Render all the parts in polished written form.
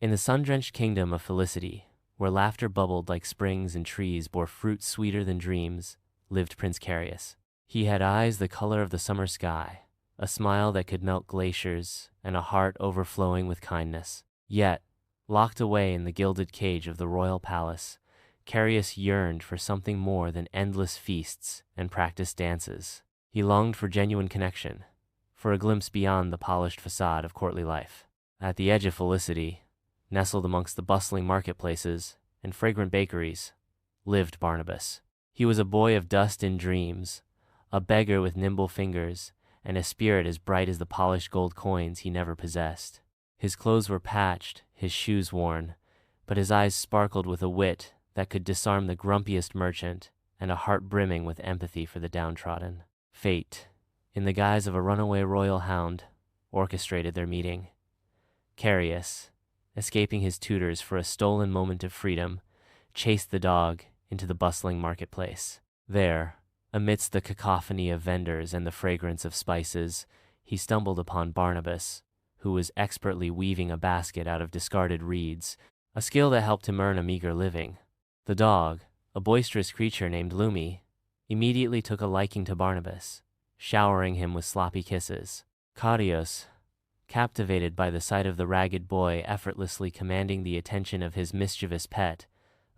In the sun-drenched kingdom of felicity, where laughter bubbled like springs and trees bore fruit sweeter than dreams, lived Prince Carius. He had eyes the color of the summer sky, a smile that could melt glaciers, and a heart overflowing with kindness. Yet, locked away in the gilded cage of the royal palace, Carius yearned for something more than endless feasts and practiced dances. He longed for genuine connection, for a glimpse beyond the polished facade of courtly life. At the edge of felicity, nestled amongst the bustling marketplaces and fragrant bakeries, lived Barnabas. He was a boy of dust and dreams, a beggar with nimble fingers, and a spirit as bright as the polished gold coins he never possessed. His clothes were patched, his shoes worn, but his eyes sparkled with a wit that could disarm the grumpiest merchant and a heart brimming with empathy for the downtrodden. Fate, in the guise of a runaway royal hound, orchestrated their meeting. Carius, escaping his tutors for a stolen moment of freedom, chased the dog into the bustling marketplace. There, amidst the cacophony of vendors and the fragrance of spices, he stumbled upon Barnabas, who was expertly weaving a basket out of discarded reeds, a skill that helped him earn a meager living. The dog, a boisterous creature named Lumi, immediately took a liking to Barnabas, showering him with sloppy kisses. Carius, captivated by the sight of the ragged boy effortlessly commanding the attention of his mischievous pet,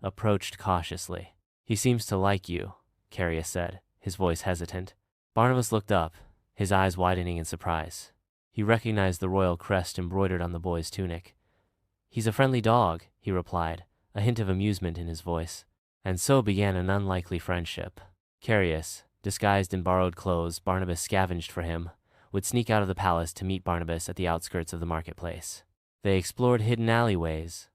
approached cautiously. "He seems to like you," Carius said, his voice hesitant. Barnabas looked up, his eyes widening in surprise. He recognized the royal crest embroidered on the boy's tunic. "He's a friendly dog," he replied, a hint of amusement in his voice. And so began an unlikely friendship. Carius, disguised in borrowed clothes Barnabas scavenged for him, would sneak out of the palace to meet Barnabas at the outskirts of the marketplace. They explored hidden alleyways,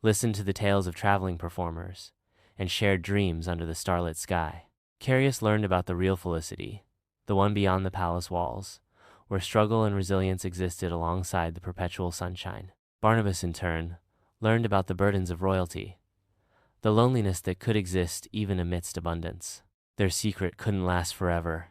listened to the tales of traveling performers, and shared dreams under the starlit sky. Carius learned about the real felicity, the one beyond the palace walls, where struggle and resilience existed alongside the perpetual sunshine. Barnabas, in turn, learned about the burdens of royalty, the loneliness that could exist even amidst abundance. Their secret couldn't last forever.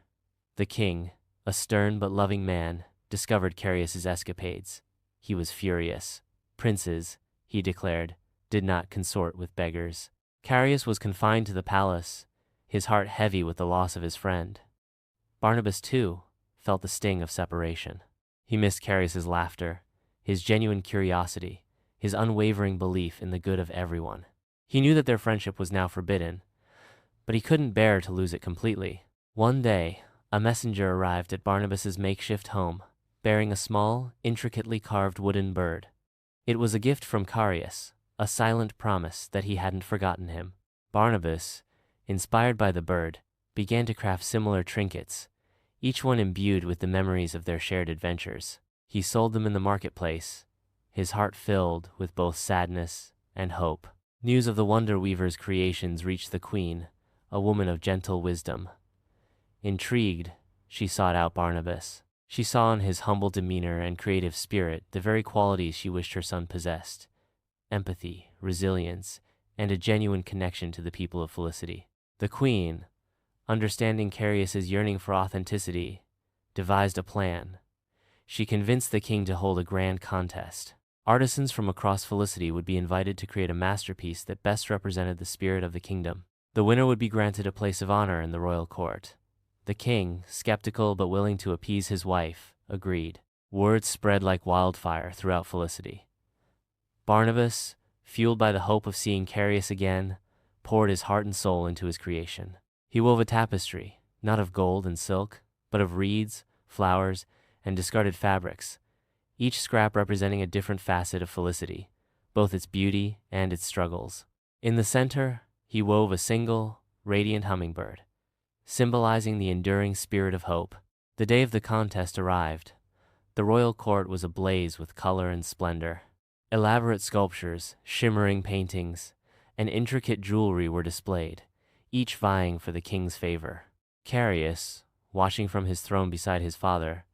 The king, a stern but loving man, discovered Carius's escapades. He was furious. Princes, he declared, did not consort with beggars. Carius was confined to the palace, his heart heavy with the loss of his friend. Barnabas, too, felt the sting of separation. He missed Carius's laughter, his genuine curiosity, his unwavering belief in the good of everyone. He knew that their friendship was now forbidden, but he couldn't bear to lose it completely. One day, a messenger arrived at Barnabas's makeshift home, bearing a small, intricately carved wooden bird. It was a gift from Carius, a silent promise that he hadn't forgotten him. Barnabas, inspired by the bird, began to craft similar trinkets, each one imbued with the memories of their shared adventures. He sold them in the marketplace, his heart filled with both sadness and hope. News of the Wonder Weaver's creations reached the queen, a woman of gentle wisdom. Intrigued, she sought out Barnabas. She saw in his humble demeanor and creative spirit the very qualities she wished her son possessed: empathy, resilience, and a genuine connection to the people of felicity. The queen, understanding Carius's yearning for authenticity, devised a plan. She convinced the king to hold a grand contest. Artisans from across Felicity would be invited to create a masterpiece that best represented the spirit of the kingdom. The winner would be granted a place of honor in the royal court. The king, skeptical but willing to appease his wife, agreed. Word spread like wildfire throughout Felicity. Barnabas, fueled by the hope of seeing Carius again, poured his heart and soul into his creation. He wove a tapestry, not of gold and silk, but of reeds, flowers, and discarded fabrics, each scrap representing a different facet of Felicity, both its beauty and its struggles. In the center, he wove a single, radiant hummingbird, symbolizing the enduring spirit of hope. The day of the contest arrived. The royal court was ablaze with color and splendor. Elaborate sculptures, shimmering paintings, and intricate jewelry were displayed, each vying for the king's favor. Carius, watching from his throne beside his father,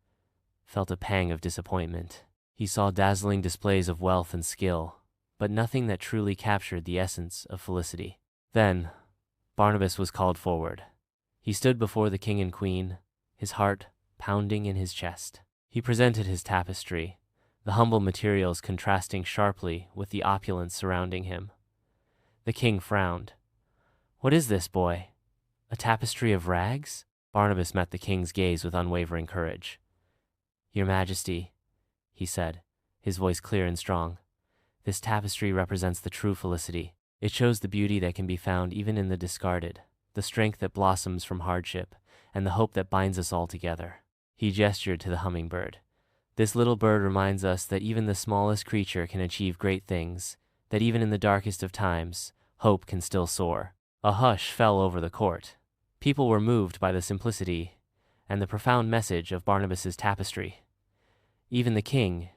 felt a pang of disappointment. He saw dazzling displays of wealth and skill, but nothing that truly captured the essence of Felicity. Then, Barnabas was called forward. He stood before the king and queen, his heart pounding in his chest. He presented his tapestry, the humble materials contrasting sharply with the opulence surrounding him. The king frowned. "What is this, boy? A tapestry of rags?" Barnabas met the king's gaze with unwavering courage. "Your Majesty," he said, his voice clear and strong, "this tapestry represents the true felicity. It shows the beauty that can be found even in the discarded, the strength that blossoms from hardship, and the hope that binds us all together." He gestured to the hummingbird. "This little bird reminds us that even the smallest creature can achieve great things, that even in the darkest of times, hope can still soar." A hush fell over the court. People were moved by the simplicity and the profound message of Barnabas's tapestry. Even the king,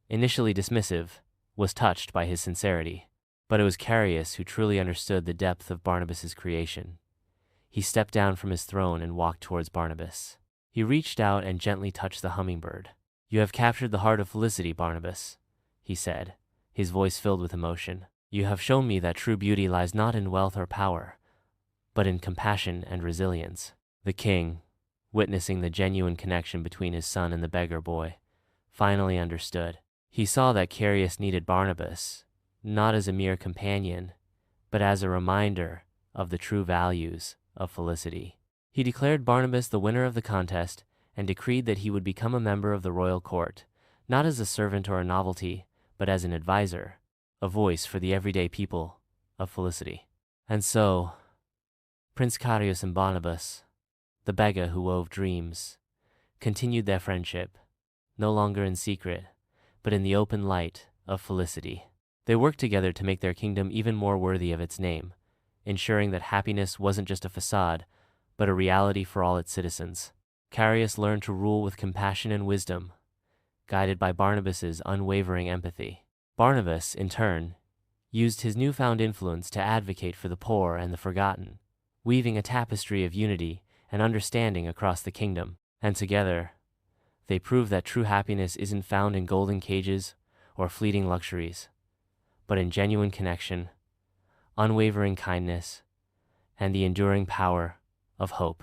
initially dismissive, was touched by his sincerity. But it was Carius who truly understood the depth of Barnabas's creation. He stepped down from his throne and walked towards Barnabas. He reached out and gently touched the hummingbird. "You have captured the heart of felicity, Barnabas," he said, his voice filled with emotion. "You have shown me that true beauty lies not in wealth or power, but in compassion and resilience." The king, witnessing the genuine connection between his son and the beggar boy, finally understood. He saw that Carius needed Barnabas, not as a mere companion, but as a reminder of the true values of felicity. He declared Barnabas the winner of the contest and decreed that he would become a member of the royal court, not as a servant or a novelty, but as an advisor, a voice for the everyday people of felicity. And so, Prince Carius and Barnabas, the beggar who wove dreams, continued their friendship, no longer in secret, but in the open light of felicity. They worked together to make their kingdom even more worthy of its name, ensuring that happiness wasn't just a facade, but a reality for all its citizens. Carius learned to rule with compassion and wisdom, guided by Barnabas's unwavering empathy. Barnabas, in turn, used his newfound influence to advocate for the poor and the forgotten, weaving a tapestry of unity and understanding across the kingdom. And together, they proved that true happiness isn't found in golden cages or fleeting luxuries, but in genuine connection, unwavering kindness, and the enduring power of hope.